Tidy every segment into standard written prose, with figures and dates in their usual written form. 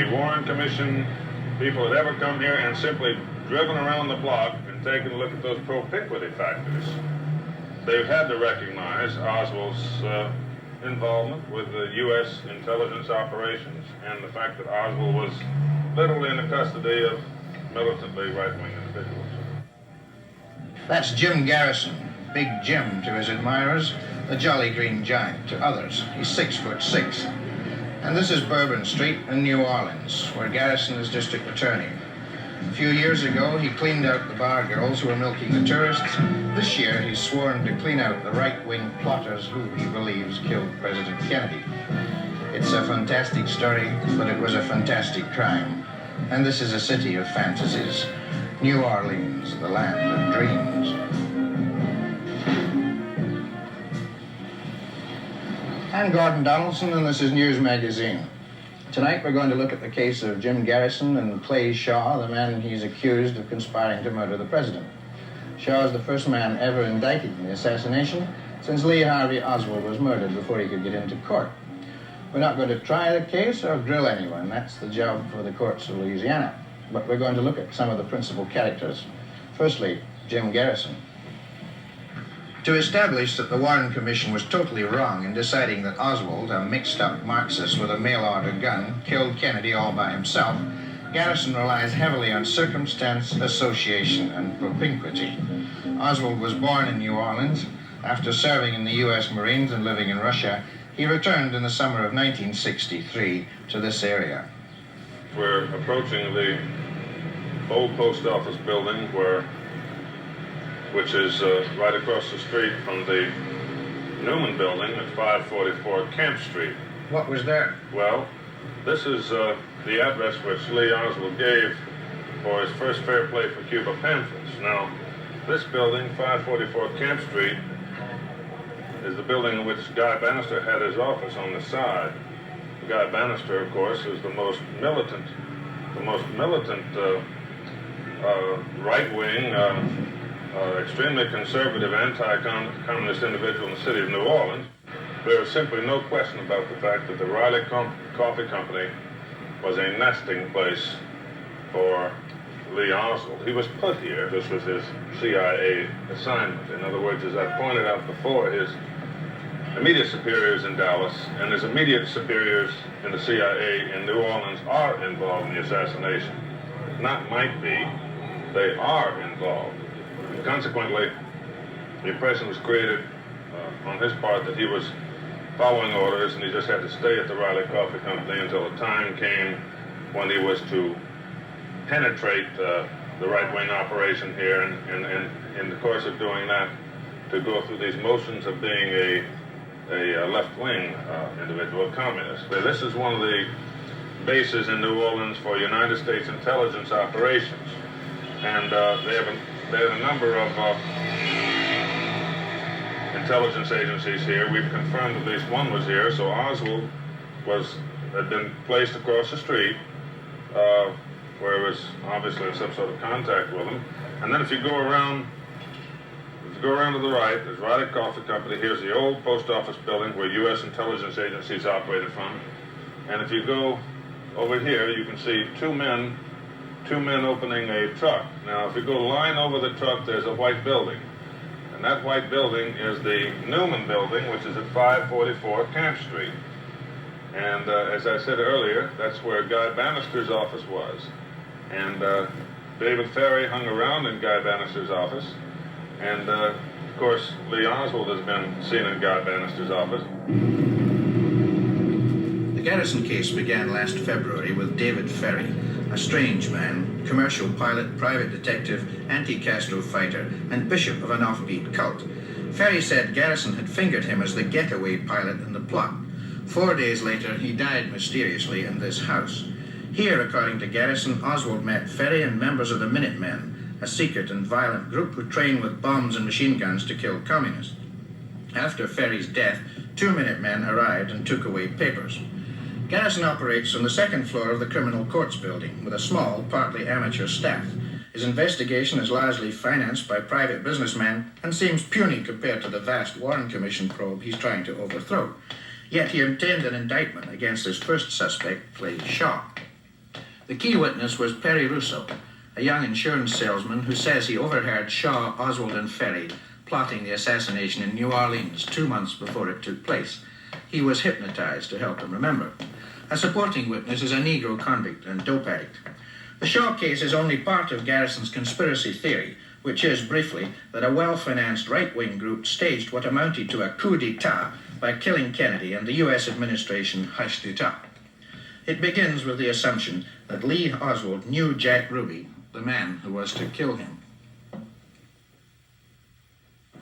the Warren Commission people had ever come here and simply driven around the block and taken a look at those propinquity factors, they've had to recognize Oswald's involvement with the U.S. intelligence operations and the fact that Oswald was literally in the custody of militantly right-wing individuals. That's Jim Garrison, Big Jim to his admirers, the Jolly Green Giant to others. He's 6'6". And this is Bourbon Street in New Orleans, where Garrison is district attorney. A few years ago, he cleaned out the bar girls who were milking the tourists. This year, he's sworn to clean out the right-wing plotters who he believes killed President Kennedy. It's a fantastic story, but it was a fantastic crime. And this is a city of fantasies. New Orleans, the land of dreams. I'm Gordon Donaldson, and this is News Magazine. Tonight we're going to look at the case of Jim Garrison and Clay Shaw, the man he's accused of conspiring to murder the president. Shaw is the first man ever indicted in the assassination since Lee Harvey Oswald was murdered before he could get into court. We're not going to try the case or grill anyone. That's the job for the courts of Louisiana. But we're going to look at some of the principal characters. Firstly, Jim Garrison. To establish that the Warren Commission was totally wrong in deciding that Oswald, a mixed-up Marxist with a mail-order gun, killed Kennedy all by himself, Garrison relies heavily on circumstance, association, and propinquity. Oswald was born in New Orleans. After serving in the U.S. Marines and living in Russia, he returned in the summer of 1963 to this area. We're approaching the old post office building which is right across the street from the Newman building at 544 Camp Street. What was there? Well, this is the address which Lee Oswald gave for his first Fair Play for Cuba pamphlets. Now, this building, 544 Camp Street, is the building in which Guy Bannister had his office on the side. Guy Bannister, of course, is the most militant right-wing, extremely conservative, anti-communist individual in the city of New Orleans. There is simply no question about the fact that the Riley Coffee Company was a nesting place for Lee Oswald. He was put here. This was his CIA assignment. In other words, as I pointed out before, his immediate superiors in Dallas and his immediate superiors in the CIA in New Orleans are involved in the assassination. Not might be, they are involved. And consequently, the impression was created on his part that he was following orders and he just had to stay at the Riley Coffee Company until the time came when he was to penetrate the right-wing operation here, and in the course of doing that, to go through these motions of being a left-wing individual communist. This is one of the bases in New Orleans for United States intelligence operations, and they have a number of intelligence agencies here. We've confirmed at least one was here, so Oswald had been placed across the street, where he was obviously in some sort of contact with him. And then if you go around to the right, there's Riley Coffee Company. Here's the old post office building where U.S. intelligence agencies operated from. And if you go over here, you can see two men opening a truck. Now, if you go line over the truck, there's a white building. And that white building is the Newman building, which is at 544 Camp Street. And as I said earlier, that's where Guy Bannister's office was. And David Ferry hung around in Guy Bannister's office. And, of course, Lee Oswald has been seen in Guy Bannister's office. The Garrison case began last February with David Ferry, a strange man, commercial pilot, private detective, anti-Castro fighter, and bishop of an offbeat cult. Ferry said Garrison had fingered him as the getaway pilot in the plot. 4 days later, he died mysteriously in this house. Here, according to Garrison, Oswald met Ferry and members of the Minutemen, a secret and violent group who train with bombs and machine guns to kill communists. After Ferry's death, 2 Minutemen arrived and took away papers. Garrison operates on the second floor of the Criminal Courts building with a small, partly amateur staff. His investigation is largely financed by private businessmen and seems puny compared to the vast Warren Commission probe he's trying to overthrow. Yet he obtained an indictment against his first suspect, Clay Shaw. The key witness was Perry Russo, a young insurance salesman who says he overheard Shaw, Oswald, and Ferry plotting the assassination in New Orleans 2 months before it took place. He was hypnotized to help him remember. A supporting witness is a Negro convict and dope addict. The Shaw case is only part of Garrison's conspiracy theory, which is, briefly, that a well-financed right-wing group staged what amounted to a coup d'etat by killing Kennedy, and the U.S. administration hushed it up. It begins with the assumption that Lee Oswald knew Jack Ruby, the man who was to kill him.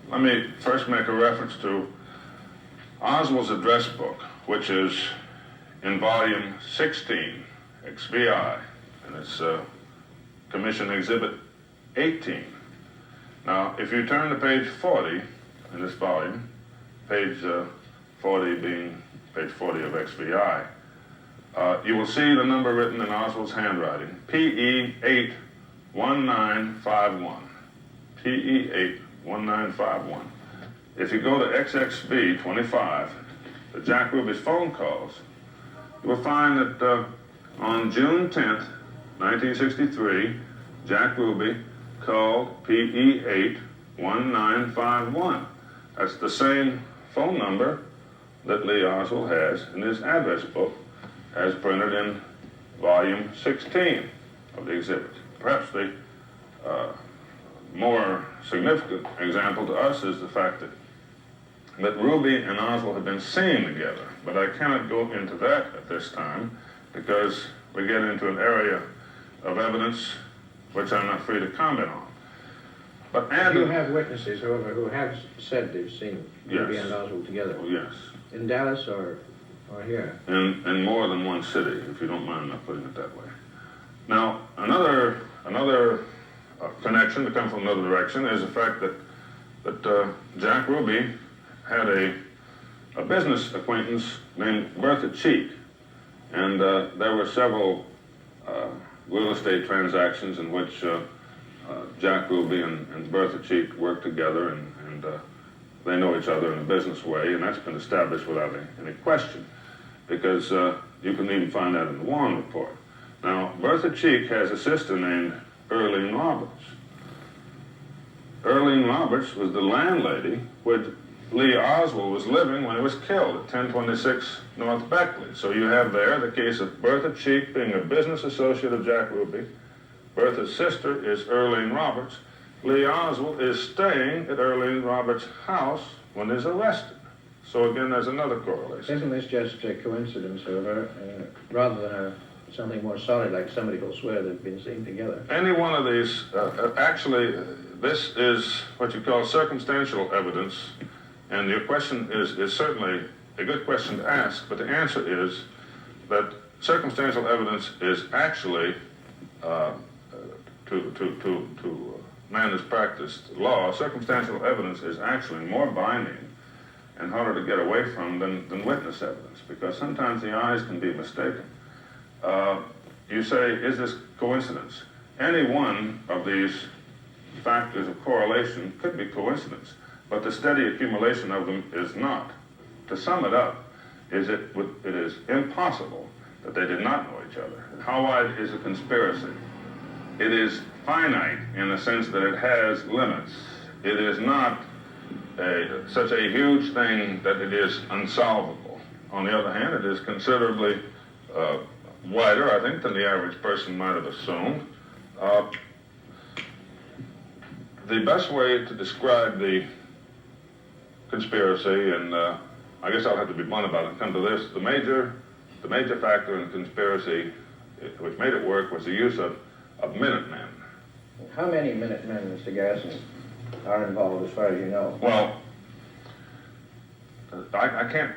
Let me first make a reference to Oswald's address book, which is in volume 16, XVI, and it's Commission Exhibit 18. Now, if you turn to page 40 in this volume, page 40 being page 40 of XVI, you will see the number written in Oswald's handwriting, PE 81951. PE 81951. If you go to XXV 25, the Jack Ruby's phone calls, you will find that on June 10th, 1963, Jack Ruby called PE 81951. That's the same phone number that Lee Oswald has in his address book, as printed in volume 16 of the exhibit. Perhaps the more significant example to us is the fact that Ruby and Oswald have been seen together, but I cannot go into that at this time because we get into an area of evidence which I'm not free to comment on. But you have witnesses, however, who have said they've seen Ruby and Oswald together. Oh, yes. In Dallas or here? In more than one city, if you don't mind not putting it that way. Now, another connection to come from another direction is the fact that Jack Ruby had a business acquaintance named Bertha Cheek, and there were several real estate transactions in which Jack Ruby and Bertha Cheek worked together, and they know each other in a business way, and that's been established without any question, because you can even find that in the Warren report. Now, Bertha Cheek has a sister named Earlene Roberts. Earlene Roberts was the landlady where Lee Oswald was living when he was killed at 1026 North Beckley. So you have there the case of Bertha Cheek being a business associate of Jack Ruby. Bertha's sister is Earlene Roberts. Lee Oswald is staying at Earlene Roberts' house when he's arrested. So again, there's another correlation. Isn't this just a coincidence, however, rather than something more solid, like somebody will swear they've been seen together? Any one of these, actually, this is what you call circumstantial evidence, and your question is certainly a good question to ask, but the answer is that circumstantial evidence is actually, to man who's practiced law, circumstantial evidence is actually more binding and harder to get away from than witness evidence, because sometimes the eyes can be mistaken. You say, is this coincidence? Any one of these factors of correlation could be coincidence, but the steady accumulation of them is not. To sum it up, it is impossible that they did not know each other. How wide is a conspiracy? It is finite in the sense that it has limits. It is not such a huge thing that it is unsolvable. On the other hand, it is considerably wider, I think, than the average person might have assumed. The best way to describe the conspiracy, and I guess I'll have to be blunt about it and come to this, the major factor in the conspiracy which made it work was the use of Minutemen. How many Minutemen, Mr. Garrison, are involved as far as you know? Well, I can't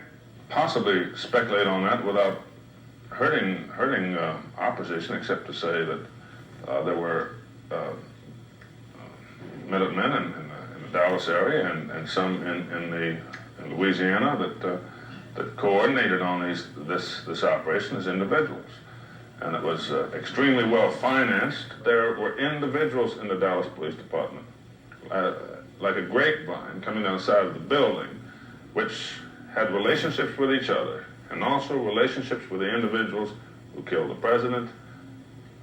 possibly speculate on that without hurting opposition, except to say that there were Minutemen in the Dallas area and some in Louisiana that coordinated on this operation as individuals. And it was extremely well financed. There were individuals in the Dallas Police Department, like a grapevine coming down the side of the building, which had relationships with each other and also relationships with the individuals who killed the president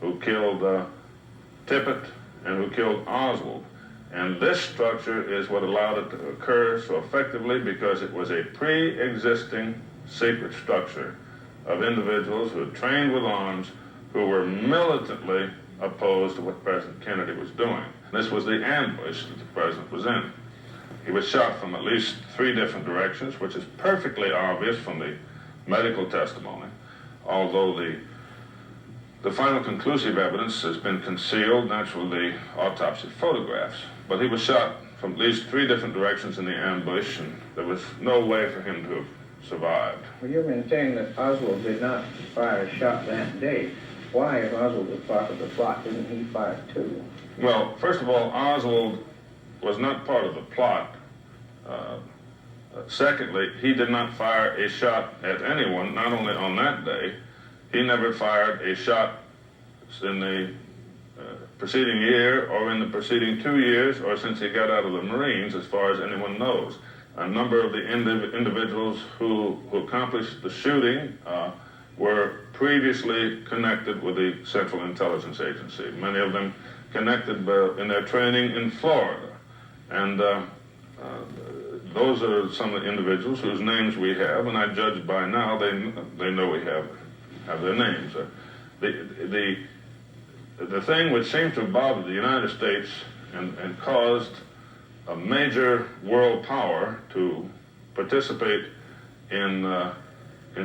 who killed Tippit and who killed Oswald. And this structure is what allowed it to occur so effectively because it was a pre-existing secret structure of individuals who had trained with arms, who were militantly opposed to what President Kennedy was doing. This was the ambush that the president was in. He was shot from at least 3 different directions, which is perfectly obvious from the medical testimony, although the final conclusive evidence has been concealed, naturally, the autopsy photographs. But he was shot from at least 3 different directions in the ambush, and there was no way for him to have survived. Well, you maintain that Oswald did not fire a shot that day. Why, if Oswald was part of the plot, didn't he fire 2? Well, first of all, Oswald was not part of the plot. Secondly, he did not fire a shot at anyone, not only on that day. He never fired a shot in the preceding year or in the preceding 2 years or since he got out of the Marines, as far as anyone knows. A number of the individuals who accomplished the shooting were previously connected with the Central Intelligence Agency, many of them connected in their training in Florida. And those are some of the individuals whose names we have, and I judge by now they know we have their names. The thing which seemed to have bothered the United States and caused a major world power to participate in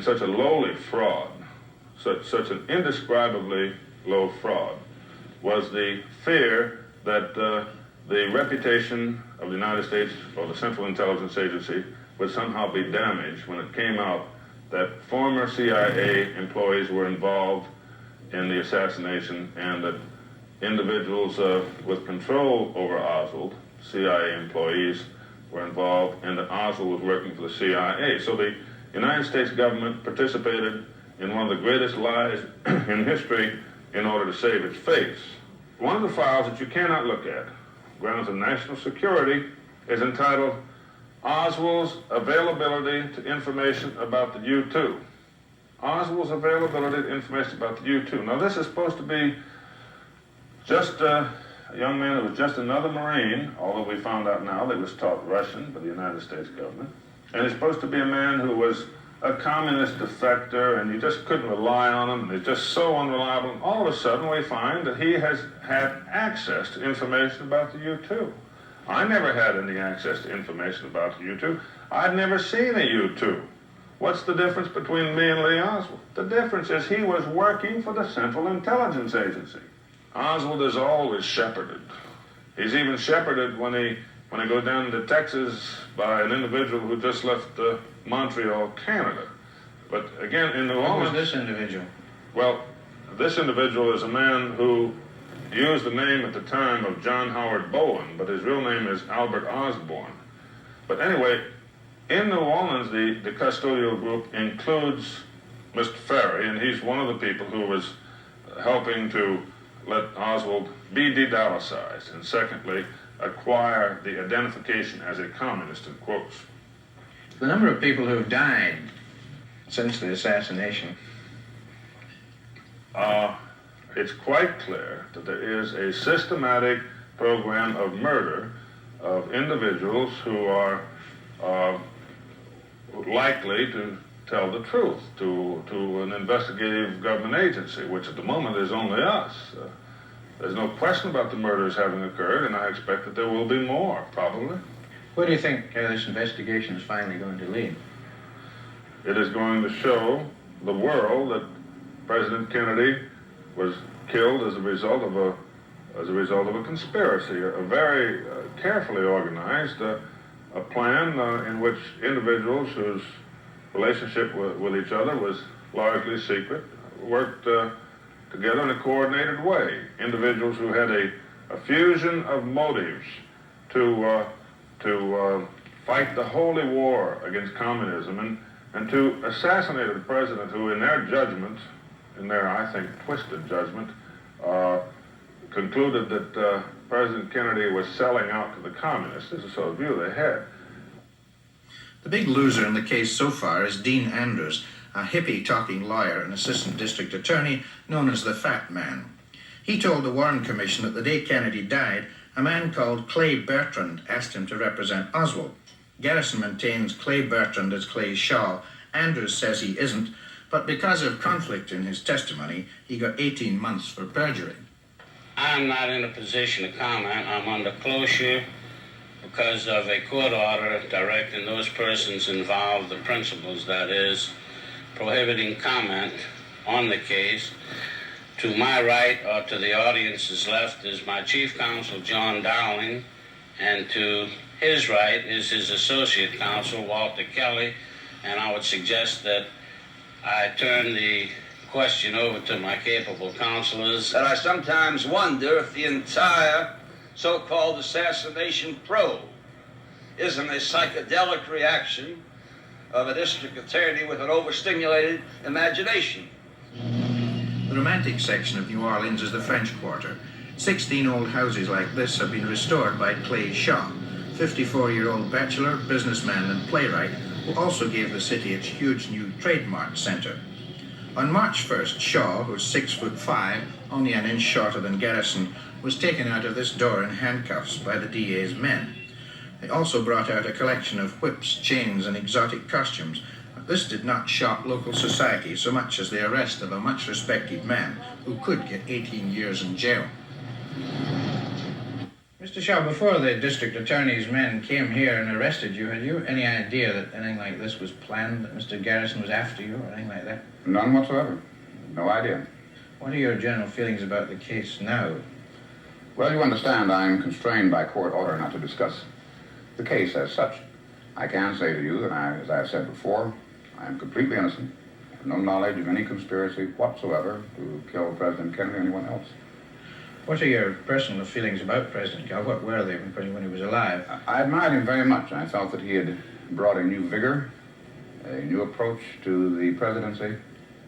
such a lowly fraud, such an indescribably low fraud, was the fear that the reputation of the United States or the Central Intelligence Agency would somehow be damaged when it came out that former CIA employees were involved in the assassination and that individuals with control over Oswald, CIA employees, were involved, and that Oswald was working for the CIA. So the United States government participated in one of the greatest lies in history in order to save its face. One of the files that you cannot look at, grounds of national security, is entitled Oswald's Availability to Information About the U-2. Oswald's availability to information about the U-2. Now, this is supposed to be just a young man who was just another Marine, although we found out now that he was taught Russian by the United States government. And he's supposed to be a man who was a communist defector, and you just couldn't rely on him, and he's just so unreliable. And all of a sudden, we find that he has had access to information about the U-2. I never had any access to information about the U-2. I'd never seen a U-2. What's the difference between me and Lee Oswald? The difference is he was working for the Central Intelligence Agency. Oswald is always shepherded. He's even shepherded when he goes down to Texas by an individual who just left Montreal, Canada. But again, in New Orleans... Who was this individual? Well, this individual is a man who used the name at the time of John Howard Bowen, but his real name is Albert Osborne. But anyway, in New Orleans, the custodial group includes Mr. Ferry, and he's one of the people who was helping to let Oswald be de-Dallasized, and secondly, acquire the identification as a communist, in quotes. The number of people who have died since the assassination. It's quite clear that there is a systematic program of murder of individuals who are likely to tell the truth to an investigative government agency, which at the moment is only us. There's no question about the murders having occurred, and I expect that there will be more, probably. Where do you think this investigation is finally going to lead? It is going to show the world that President Kennedy was killed as a result of a conspiracy, a very carefully organized a plan in which individuals whose relationship with each other was largely secret worked together in a coordinated way. Individuals who had a fusion of motives to fight the holy war against communism and to assassinate a president who, in their judgment, in their, I think, twisted judgment, concluded that President Kennedy was selling out to the communists. This is the sort of view they had. The big loser in the case so far is Dean Andrews, a hippie-talking lawyer and assistant district attorney known as the Fat Man. He told the Warren Commission that the day Kennedy died, a man called Clay Bertrand asked him to represent Oswald. Garrison maintains Clay Bertrand is Clay Shaw. Andrews says he isn't, but because of conflict in his testimony, he got 18 months for perjury. I'm not in a position to comment. I'm under closure because of a court order directing those persons involved, the principals, that is, prohibiting comment on the case. To my right, or to the audience's left, is my chief counsel, John Dowling, and to his right is his associate counsel, Walter Kelly, and I would suggest that I turn the question over to my capable counselors. That I sometimes wonder if the entire so-called assassination probe isn't a psychedelic reaction of a district attorney with an overstimulated imagination. The romantic section of New Orleans is the French Quarter. 16 old houses like this have been restored by Clay Shaw, 54-year-old bachelor, businessman and playwright, who also gave the city its huge new trademark center. On March 1st, Shaw, who's 6'5", only an inch shorter than Garrison, was taken out of this door in handcuffs by the DA's men. They also brought out a collection of whips, chains, and exotic costumes. But this did not shock local society so much as the arrest of a much-respected man who could get 18 years in jail. Mr. Shaw, before the district attorney's men came here and arrested you, had you any idea that anything like this was planned, that Mr. Garrison was after you, or anything like that? None whatsoever. No idea. What are your general feelings about the case now? Well, you understand I'm constrained by court order not to discuss the case as such. I can say to you that as I have said before, I am completely innocent. I have no knowledge of any conspiracy whatsoever to kill President Kennedy or anyone else. What are your personal feelings about President Kennedy? What were they when he was alive? I admired him very much. I felt that he had brought a new vigor, a new approach to the presidency,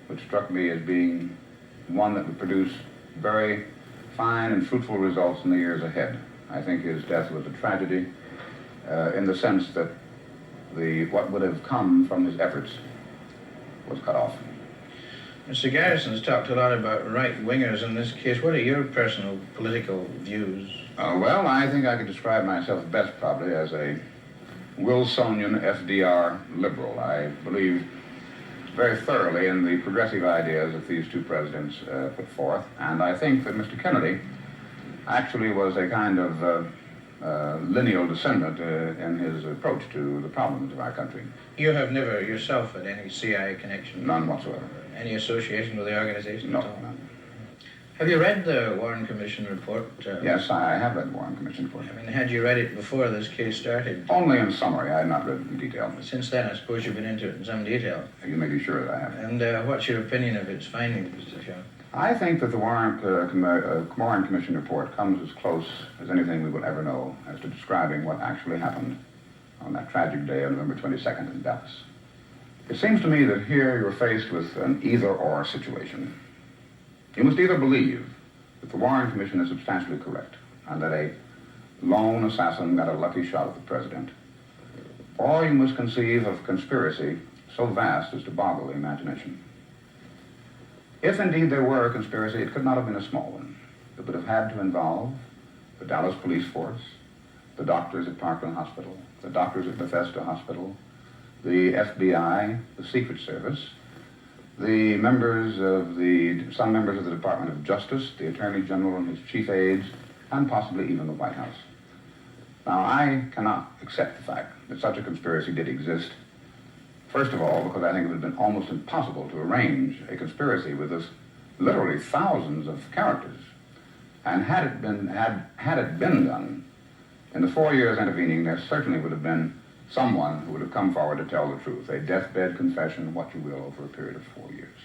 which struck me as being one that would produce very fine and fruitful results in the years ahead. I think his death was a tragedy in the sense that what would have come from his efforts was cut off. Mr. Garrison's talked a lot about right-wingers in this case. What are your personal political views? Well, I think I could describe myself best probably as a Wilsonian FDR liberal. I believe very thoroughly in the progressive ideas that these two presidents put forth, and I think that Mr. Kennedy actually was a kind of lineal descendant in his approach to the problems of our country. You have never yourself had any CIA connection? None whatsoever. Any association with the organization No, at all? none. Have you read the Warren Commission report? Yes, I have read the Warren Commission report. I mean, had you read it before this case started? Only in summary. I have not read it in detail. Since then, I suppose you've been into it in some detail. You may be sure that I have. And what's your opinion of its findings, Mr. Shaw? I think that the Warren Commission report comes as close as anything we will ever know as to describing what actually happened on that tragic day on November 22nd in Dallas. It seems to me that here you're faced with an either-or situation. You must either believe that the Warren Commission is substantially correct and that a lone assassin got a lucky shot at the president, or you must conceive of conspiracy so vast as to boggle the imagination. If indeed there were a conspiracy, it could not have been a small one. It would have had to involve the Dallas police force, the doctors at Parkland Hospital, the doctors at Bethesda Hospital, the FBI, the Secret Service, some members of the Department of Justice, the Attorney General and his chief aides, and possibly even the White House. Now, I cannot accept the fact that such a conspiracy did exist. First of all, because I think it would have been almost impossible to arrange a conspiracy with this literally thousands of characters. And had it been done, in the 4 years intervening, there certainly would have been someone who would have come forward to tell the truth, a deathbed confession, what you will, over a period of 4 years.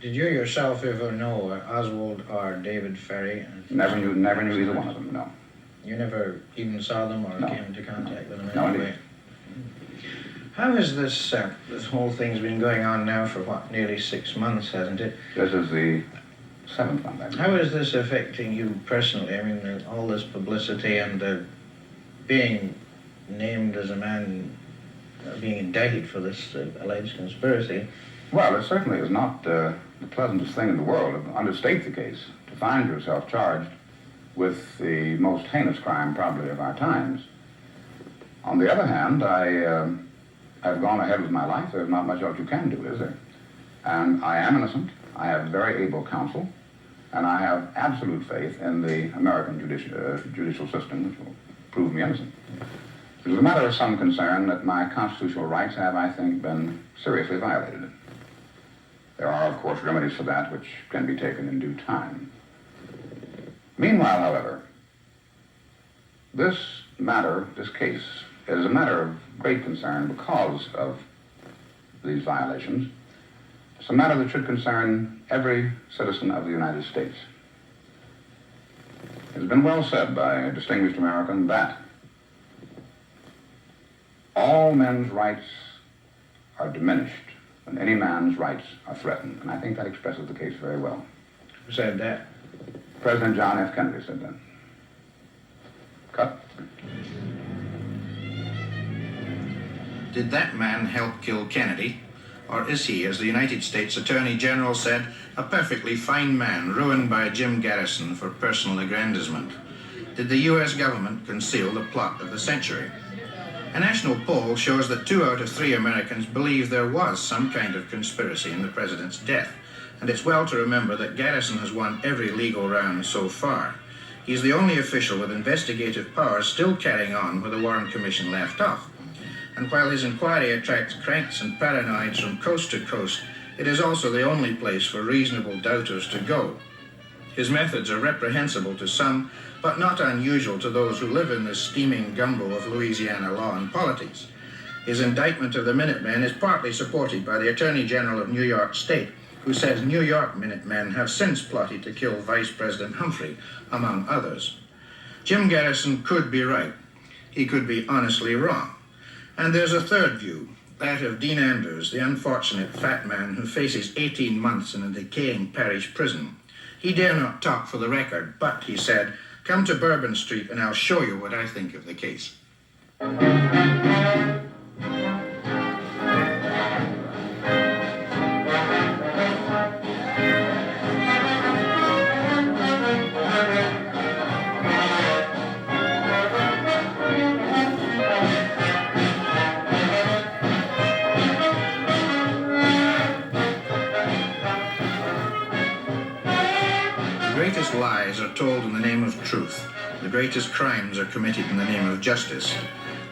Did you yourself ever know Oswald or David Ferry? Never knew either one of them, no. You never even saw them or No. came into contact with them in No, any indeed. way? How has this whole thing's been going on now for, what, nearly 6 months, hasn't it? This is the 7th month, I believe. How is this affecting you personally? I mean, all this publicity and being named as a man being indicted for this alleged conspiracy. Well, it certainly is not the pleasantest thing in the world, to understate the case, to to find yourself charged with the most heinous crime probably of our times. On the other hand, I've gone ahead with my life. There's not much else you can do, is there? And I am innocent. I have very able counsel, and I have absolute faith in the American judicial system, which will prove me innocent. It is a matter of some concern that my constitutional rights have, I think, been seriously violated. There are, of course, remedies for that which can be taken in due time. Meanwhile, however, this case, is a matter of great concern because of these violations. It's a matter that should concern every citizen of the United States. It has been well said by a distinguished American that all men's rights are diminished when any man's rights are threatened. And I think that expresses the case very well. Who said that? President John F. Kennedy said that. Cut. Did that man help kill Kennedy? Or is he, as the United States Attorney General said, a perfectly fine man ruined by Jim Garrison for personal aggrandizement? Did the U.S. government conceal the plot of the century? A national poll shows that 2 out of 3 Americans believe there was some kind of conspiracy in the president's death. And it's well to remember that Garrison has won every legal round so far. He's the only official with investigative powers still carrying on where the Warren Commission left off. And while his inquiry attracts cranks and paranoids from coast to coast, it is also the only place for reasonable doubters to go. His methods are reprehensible to some, but not unusual to those who live in this steaming gumbo of Louisiana law and politics. His indictment of the Minutemen is partly supported by the Attorney General of New York State, who says New York Minutemen have since plotted to kill Vice President Humphrey, among others. Jim Garrison could be right. He could be honestly wrong. And there's a third view, that of Dean Anders, the unfortunate fat man who faces 18 months in a decaying parish prison. He dare not talk for the record, but, he said, come to Bourbon Street and I'll show you what I think of the case. The greatest lies are told in the name of truth. The greatest crimes are committed in the name of justice.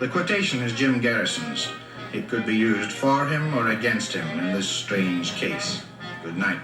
The quotation is Jim Garrison's. It could be used for him or against him in this strange case. Good night.